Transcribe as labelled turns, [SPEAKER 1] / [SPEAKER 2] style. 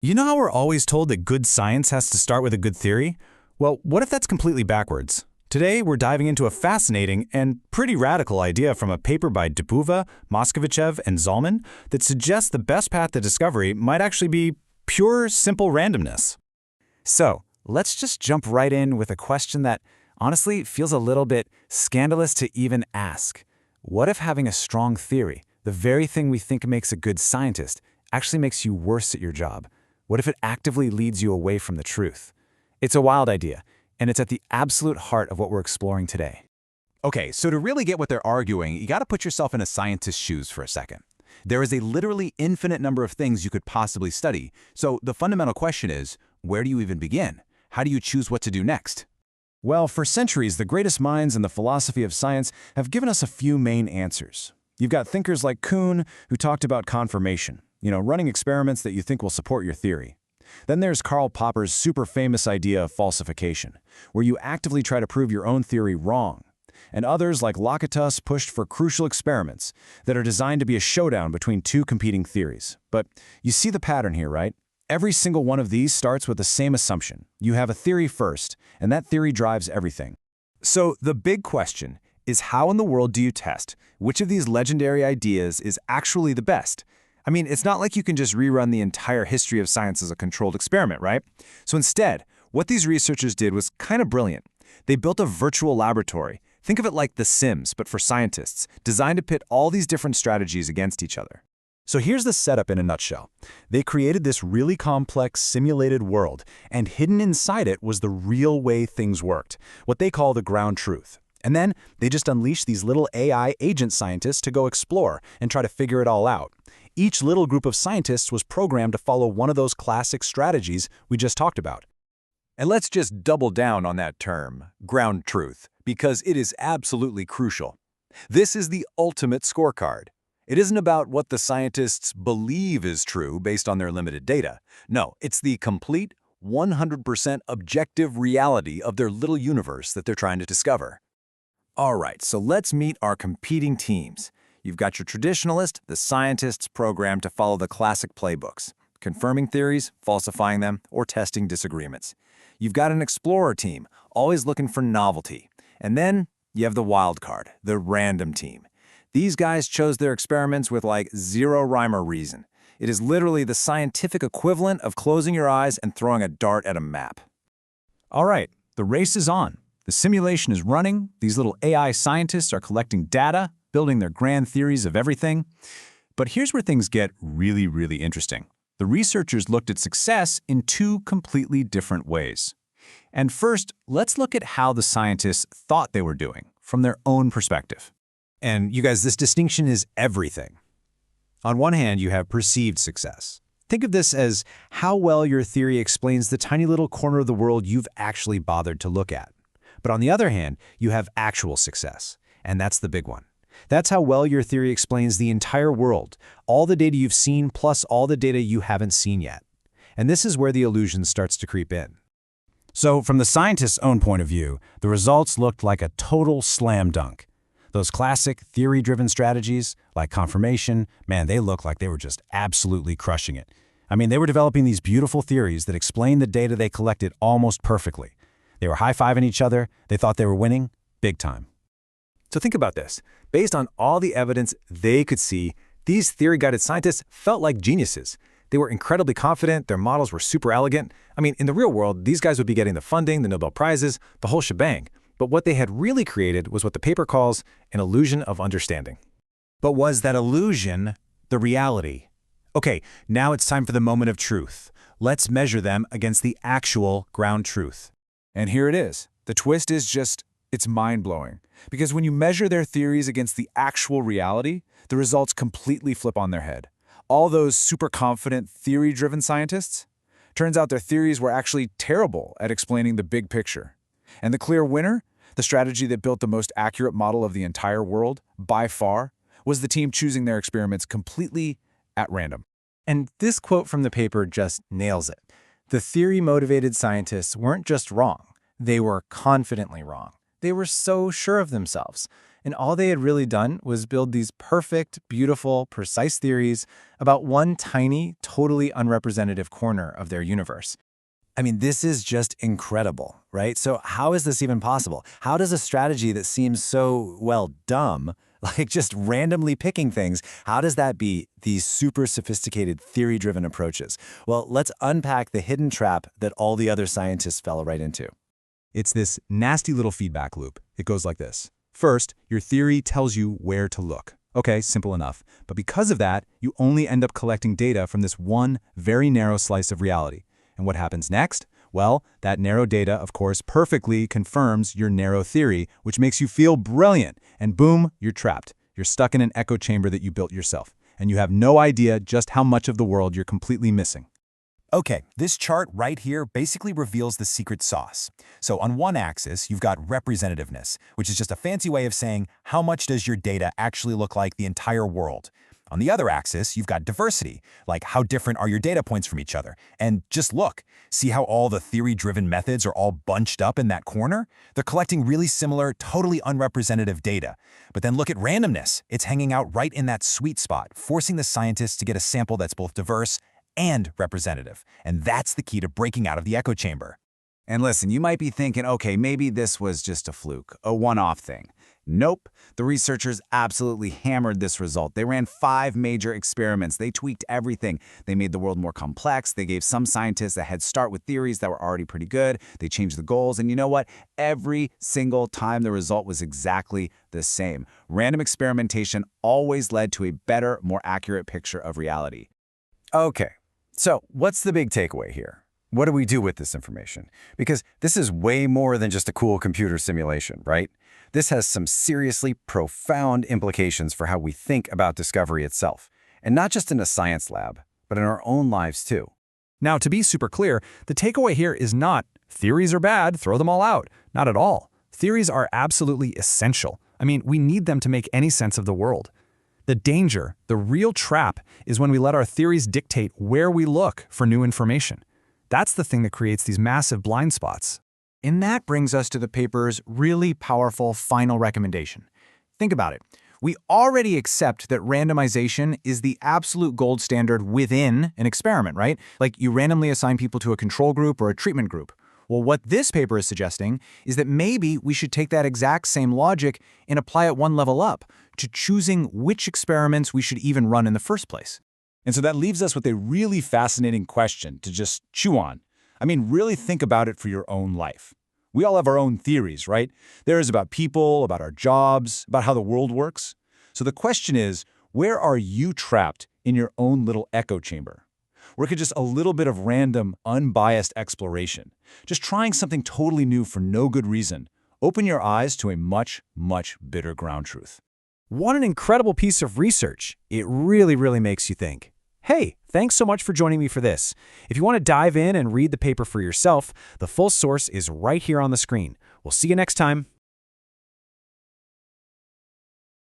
[SPEAKER 1] You know how we're always told that good science has to start with a good theory? Well, what if that's completely backwards? Today, we're diving into a fascinating and pretty radical idea from a paper by Dupuva, Moscovichev, and Zalman that suggests the best path to discovery might actually be pure, simple randomness.
[SPEAKER 2] So, let's just jump right in with a question that honestly feels a little bit scandalous to even ask. What if having a strong theory, the very thing we think makes a good scientist, actually makes you worse at your job? What if it actively leads you away from the truth? It's a wild idea, and it's at the absolute heart of what we're exploring today.
[SPEAKER 3] Okay, so to really get what they're arguing, you got to put yourself in a scientist's shoes for a second. There is a literally infinite number of things you could possibly study, so the fundamental question is, where do you even begin? How do you choose what to do next?
[SPEAKER 4] Well, for centuries, the greatest minds in the philosophy of science have given us a few main answers. You've got thinkers like Kuhn, who talked about confirmation, running experiments that you think will support your theory. Then there's Karl Popper's super famous idea of falsification, where you actively try to prove your own theory wrong. And others like Lakatos pushed for crucial experiments that are designed to be a showdown between two competing theories. But you see the pattern here, right? Every single one of these starts with the same assumption. You have a theory first, and that theory drives everything.
[SPEAKER 2] So the big question is, how in the world do you test which of these legendary ideas is actually the best? I mean, it's not like you can just rerun the entire history of science as a controlled experiment, right? So instead, what these researchers did was kind of brilliant. They built a virtual laboratory. Think of it like The Sims, but for scientists, designed to pit all these different strategies against each other.
[SPEAKER 4] So here's the setup in a nutshell. They created this really complex simulated world, and hidden inside it was the real way things worked, what they call the ground truth. And then they just unleashed these little AI agent scientists to go explore and try to figure it all out. Each little group of scientists was programmed to follow one of those classic strategies we just talked about.
[SPEAKER 3] And let's just double down on that term, ground truth, because it is absolutely crucial. This is the ultimate scorecard. It isn't about what the scientists believe is true based on their limited data. No, it's the complete 100% objective reality of their little universe that they're trying to discover.
[SPEAKER 2] All right, so let's meet our competing teams. You've got your traditionalist, the scientists programmed to follow the classic playbooks, confirming theories, falsifying them, or testing disagreements. You've got an explorer team, always looking for novelty. And then you have the wild card, the random team. These guys chose their experiments with like zero rhyme or reason. It is literally the scientific equivalent of closing your eyes and throwing a dart at a map.
[SPEAKER 4] All right, the race is on. The simulation is running. These little AI scientists are collecting data, building their grand theories of everything. But here's where things get really, really interesting. The researchers looked at success in two completely different ways. And first, let's look at how the scientists thought they were doing from their own perspective.
[SPEAKER 1] And you guys, this distinction is everything. On one hand, you have perceived success. Think of this as how well your theory explains the tiny little corner of the world you've actually bothered to look at. But on the other hand, you have actual success, and that's the big one. That's how well your theory explains the entire world, all the data you've seen plus all the data you haven't seen yet. And this is where the illusion starts to creep in. So from the scientist's own point of view, the results looked like a total slam dunk. Those classic theory-driven strategies, like confirmation, man, they look like they were just absolutely crushing it. I mean, they were developing these beautiful theories that explained the data they collected almost perfectly. They were high-fiving each other, they thought they were winning, big time.
[SPEAKER 2] So think about this. Based on all the evidence they could see, these theory-guided scientists felt like geniuses. They were incredibly confident, their models were super elegant. I mean, in the real world, these guys would be getting the funding, the Nobel Prizes, the whole shebang. But what they had really created was what the paper calls an illusion of understanding.
[SPEAKER 1] But was that illusion the reality? Okay, now it's time for the moment of truth. Let's measure them against the actual ground truth.
[SPEAKER 5] And here it is. The twist is just, it's mind-blowing. Because when you measure their theories against the actual reality, the results completely flip on their head. All those super confident, theory-driven scientists, turns out their theories were actually terrible at explaining the big picture. And the clear winner, the strategy that built the most accurate model of the entire world, by far, was the team choosing their experiments completely at random.
[SPEAKER 2] And this quote from the paper just nails it. The theory-motivated scientists weren't just wrong, they were confidently wrong. They were so sure of themselves. And all they had really done was build these perfect, beautiful, precise theories about one tiny, totally unrepresentative corner of their universe.
[SPEAKER 1] I mean, this is just incredible, right? So how is this even possible? How does a strategy that seems so, well, dumb, like just randomly picking things, how does that be these super sophisticated theory-driven approaches? Well, let's unpack the hidden trap that all the other scientists fell right into.
[SPEAKER 3] It's this nasty little feedback loop. It goes like this. First, your theory tells you where to look. Okay, simple enough. But because of that, you only end up collecting data from this one very narrow slice of reality. And what happens next? Well, that narrow data, of course, perfectly confirms your narrow theory, which makes you feel brilliant. And boom, you're trapped. You're stuck in an echo chamber that you built yourself. And you have no idea just how much of the world you're completely missing.
[SPEAKER 2] Okay, this chart right here basically reveals the secret sauce. So on one axis, you've got representativeness, which is just a fancy way of saying how much does your data actually look like the entire world. On the other axis, you've got diversity, like how different are your data points from each other. And just look, see how all the theory-driven methods are all bunched up in that corner? They're collecting really similar, totally unrepresentative data. But then look at randomness. It's hanging out right in that sweet spot, forcing the scientists to get a sample that's both diverse and representative. And that's the key to breaking out of the echo chamber.
[SPEAKER 5] And listen, you might be thinking, okay, maybe this was just a fluke, a one-off thing. Nope, the researchers absolutely hammered this result. They ran 5 major experiments. They tweaked everything. They made the world more complex. They gave some scientists a head start with theories that were already pretty good. They changed the goals. And you know what? Every single time the result was exactly the same. Random experimentation always led to a better, more accurate picture of reality.
[SPEAKER 1] Okay, so what's the big takeaway here? What do we do with this information? Because this is way more than just a cool computer simulation, right? This has some seriously profound implications for how we think about discovery itself. And not just in a science lab, but in our own lives too.
[SPEAKER 3] Now, to be super clear, the takeaway here is not, theories are bad, throw them all out. Not at all. Theories are absolutely essential. I mean, we need them to make any sense of the world. The danger, the real trap, is when we let our theories dictate where we look for new information. That's the thing that creates these massive blind spots.
[SPEAKER 5] And that brings us to the paper's really powerful final recommendation. Think about it. We already accept that randomization is the absolute gold standard within an experiment, right? Like you randomly assign people to a control group or a treatment group. Well, what this paper is suggesting is that maybe we should take that exact same logic and apply it one level up to choosing which experiments we should even run in the first place.
[SPEAKER 3] And so that leaves us with a really fascinating question to just chew on. I mean, really think about it for your own life. We all have our own theories, right? There's about people, about our jobs, about how the world works. So the question is, where are you trapped in your own little echo chamber? Where could just a little bit of random, unbiased exploration, just trying something totally new for no good reason, open your eyes to a much, much bitter ground truth.
[SPEAKER 1] What an incredible piece of research. It really, really makes you think. Hey, thanks so much for joining me for this. If you want to dive in and read the paper for yourself, the full source is right here on the screen. We'll see you next time.